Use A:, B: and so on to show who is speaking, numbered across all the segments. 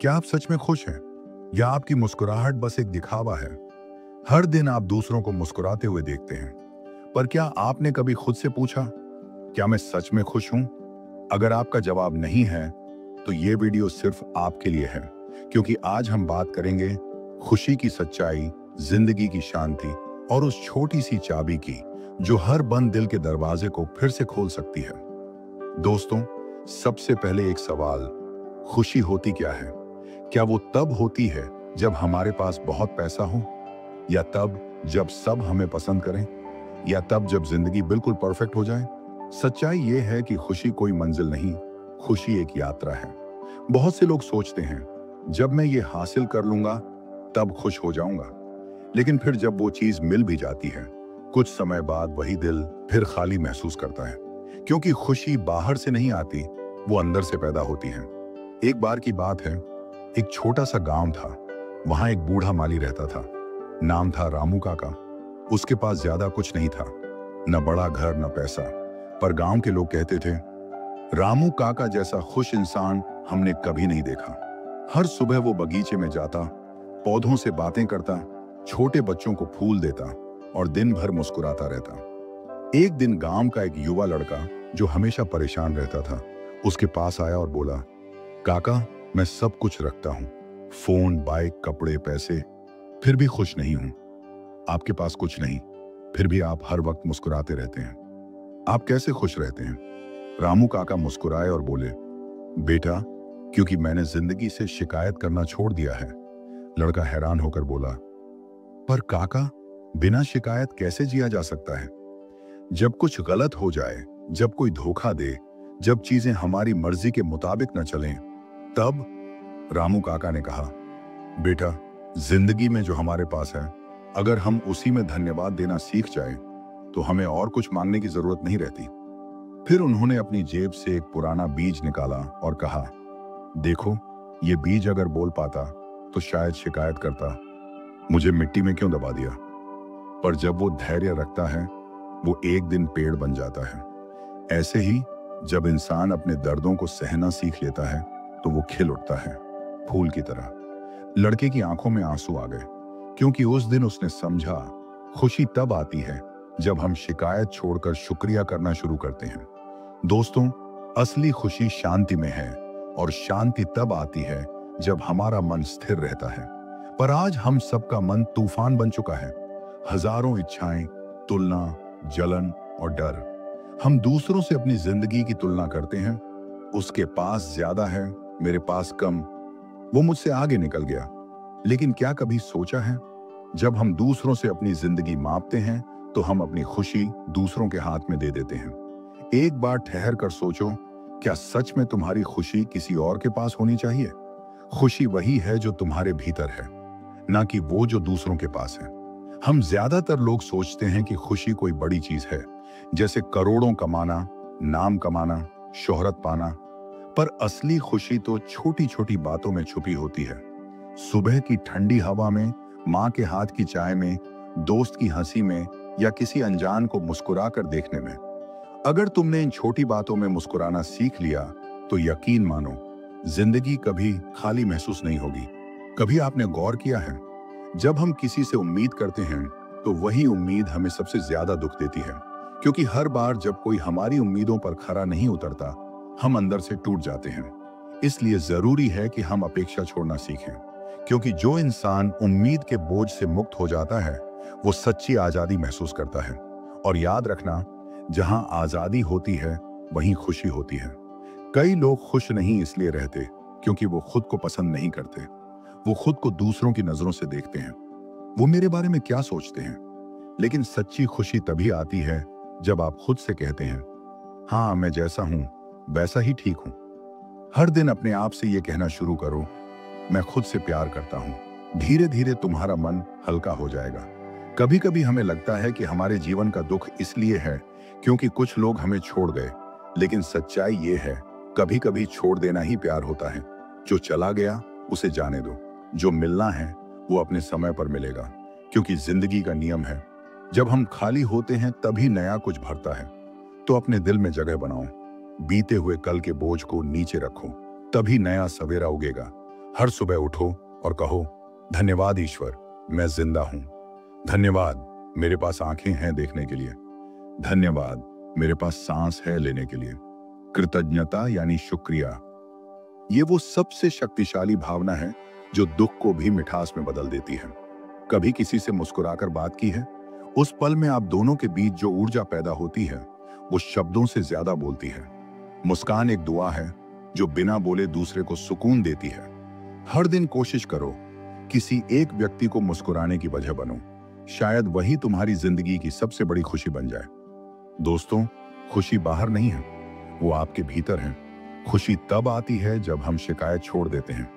A: क्या आप सच में खुश हैं या आपकी मुस्कुराहट बस एक दिखावा है? हर दिन आप दूसरों को मुस्कुराते हुए देखते हैं, पर क्या आपने कभी खुद से पूछा, क्या मैं सच में खुश हूं? अगर आपका जवाब नहीं है, तो ये वीडियो सिर्फ आपके लिए है, क्योंकि आज हम बात करेंगे खुशी की सच्चाई, जिंदगी की शांति और उस छोटी सी चाबी की जो हर बंद दिल के दरवाजे को फिर से खोल सकती है। दोस्तों, सबसे पहले एक सवाल, खुशी होती क्या है? क्या वो तब होती है जब हमारे पास बहुत पैसा हो, या तब जब सब हमें पसंद करें, या तब जब जिंदगी बिल्कुल परफेक्ट हो जाए? सच्चाई ये है कि खुशी कोई मंजिल नहीं, खुशी एक यात्रा है। बहुत से लोग सोचते हैं, जब मैं ये हासिल कर लूंगा तब खुश हो जाऊंगा, लेकिन फिर जब वो चीज मिल भी जाती है, कुछ समय बाद वही दिल फिर खाली महसूस करता है, क्योंकि खुशी बाहर से नहीं आती, वो अंदर से पैदा होती है। एक बार की बात है, एक छोटा सा गांव था। वहां एक बूढ़ा माली रहता था। नाम था रामू काका। उसके पास ज्यादा कुछ नहीं था, न बड़ा घर न पैसा, पर गांव के लोग कहते थे, रामू काका जैसा खुश इंसान हमने कभी नहीं देखा। हर सुबह वो बगीचे में जाता, पौधों से बातें करता, छोटे बच्चों को फूल देता और दिन भर मुस्कुराता रहता। एक दिन गांव का एक युवा लड़का जो हमेशा परेशान रहता था, उसके पास आया और बोला, काका, मैं सब कुछ रखता हूं, फोन, बाइक, कपड़े, पैसे, फिर भी खुश नहीं हूं। आपके पास कुछ नहीं, फिर भी आप हर वक्त मुस्कुराते रहते हैं। आप कैसे खुश रहते हैं? रामू काका मुस्कुराए और बोले, बेटा, क्योंकि मैंने जिंदगी से शिकायत करना छोड़ दिया है। लड़का हैरान होकर बोला, पर काका, बिना शिकायत कैसे जिया जा सकता है? जब कुछ गलत हो जाए, जब कोई धोखा दे, जब चीजें हमारी मर्जी के मुताबिक न चलें, तब? रामू काका ने कहा, बेटा, जिंदगी में जो हमारे पास है, अगर हम उसी में धन्यवाद देना सीख जाए, तो हमें और कुछ मांगने की जरूरत नहीं रहती। फिर उन्होंने अपनी जेब से एक पुराना बीज निकाला और कहा, देखो, ये बीज अगर बोल पाता तो शायद शिकायत करता, मुझे मिट्टी में क्यों दबा दिया। पर जब वो धैर्य रखता है, वो एक दिन पेड़ बन जाता है। ऐसे ही जब इंसान अपने दर्दों को सहना सीख लेता है, तो वो खिल उठता है, फूल की तरह। लड़के की आंखों में आंसू आ गए, क्योंकि उस दिन उसने समझा, खुशी तब आती है जब हम शिकायत छोड़कर शुक्रिया करना शुरू करते हैं। दोस्तों, असली खुशी शांति में है, और शांति तब आती है जब हमारा मन स्थिर रहता है। पर आज हम सबका मन तूफान बन चुका है। हजारों इच्छाएं, तुलना, जलन और डर। हम दूसरों से अपनी जिंदगी की तुलना करते हैं, उसके पास ज्यादा है, मेरे पास कम, वो मुझसे आगे निकल गया। लेकिन क्या कभी सोचा है, जब हम दूसरों से अपनी जिंदगी मापते हैं, तो हम अपनी खुशी दूसरों के हाथ में दे देते हैं। एक बार ठहर कर सोचो, क्या सच में तुम्हारी खुशी किसी और के पास होनी चाहिए? खुशी वही है जो तुम्हारे भीतर है, ना कि वो जो दूसरों के पास है। हम ज्यादातर लोग सोचते हैं कि खुशी कोई बड़ी चीज है, जैसे करोड़ों कमाना, नाम कमाना, शोहरत पाना। पर असली खुशी तो छोटी छोटी बातों में छुपी होती है। सुबह की ठंडी हवा में, माँ के हाथ की चाय में, दोस्त की हंसी में, या किसी अनजान को मुस्कुरा कर देखने में। अगर तुमने इन छोटी बातों में मुस्कुराना सीख लिया, तो यकीन मानो, जिंदगी कभी खाली महसूस नहीं होगी। कभी आपने गौर किया है, जब हम किसी से उम्मीद करते हैं, तो वही उम्मीद हमें सबसे ज्यादा दुख देती है, क्योंकि हर बार जब कोई हमारी उम्मीदों पर खरा नहीं उतरता, हम अंदर से टूट जाते हैं। इसलिए जरूरी है कि हम अपेक्षा छोड़ना सीखें, क्योंकि जो इंसान उम्मीद के बोझ से मुक्त हो जाता है, वो सच्ची आजादी महसूस करता है। और याद रखना, जहां आजादी होती है, वहीं खुशी होती है। कई लोग खुश नहीं इसलिए रहते क्योंकि वो खुद को पसंद नहीं करते। वो खुद को दूसरों की नजरों से देखते हैं, वो मेरे बारे में क्या सोचते हैं। लेकिन सच्ची खुशी तभी आती है जब आप खुद से कहते हैं, हाँ, मैं जैसा हूं वैसा ही ठीक हूं। हर दिन अपने आप से ये कहना शुरू करो, मैं खुद से प्यार करता हूं। धीरे धीरे तुम्हारा मन हल्का हो जाएगा। कभी कभी हमें लगता है कि हमारे जीवन का दुख इसलिए है क्योंकि कुछ लोग हमें छोड़ गए, लेकिन सच्चाई ये है, कभी कभी छोड़ देना ही प्यार होता है। जो चला गया उसे जाने दो, जो मिलना है वो अपने समय पर मिलेगा, क्योंकि जिंदगी का नियम है, जब हम खाली होते हैं तभी नया कुछ भरता है। तो अपने दिल में जगह बनाओ, बीते हुए कल के बोझ को नीचे रखो, तभी नया सवेरा उगेगा। हर सुबह उठो और कहो, धन्यवाद ईश्वर, मैं जिंदा हूं। धन्यवाद, मेरे पास आंखें हैं देखने के लिए। धन्यवाद, मेरे पास सांस है लेने के लिए। कृतज्ञता यानी शुक्रिया, ये वो सबसे शक्तिशाली भावना है जो दुख को भी मिठास में बदल देती है। कभी किसी से मुस्कुराकर बात की है? उस पल में आप दोनों के बीच जो ऊर्जा पैदा होती है वो शब्दों से ज्यादा बोलती है। मुस्कान एक दुआ है जो बिना बोले दूसरे को सुकून देती है। हर दिन कोशिश करो किसी एक व्यक्ति को मुस्कुराने की वजह बनो, शायद वही तुम्हारी जिंदगी की सबसे बड़ी खुशी बन जाए। दोस्तों, खुशी बाहर नहीं है, वो आपके भीतर है। खुशी तब आती है जब हम शिकायत छोड़ देते हैं,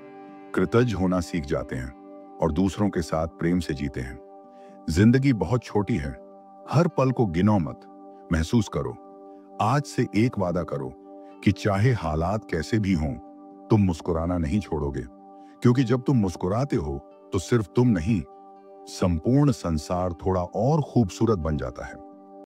A: कृतज्ञ होना सीख जाते हैं और दूसरों के साथ प्रेम से जीते हैं। जिंदगी बहुत छोटी है, हर पल को गिनो मत, महसूस करो। आज से एक वादा करो कि चाहे हालात कैसे भी हों, तुम मुस्कुराना नहीं छोड़ोगे, क्योंकि जब तुम मुस्कुराते हो तो सिर्फ तुम नहीं, संपूर्ण संसार थोड़ा और खूबसूरत बन जाता है।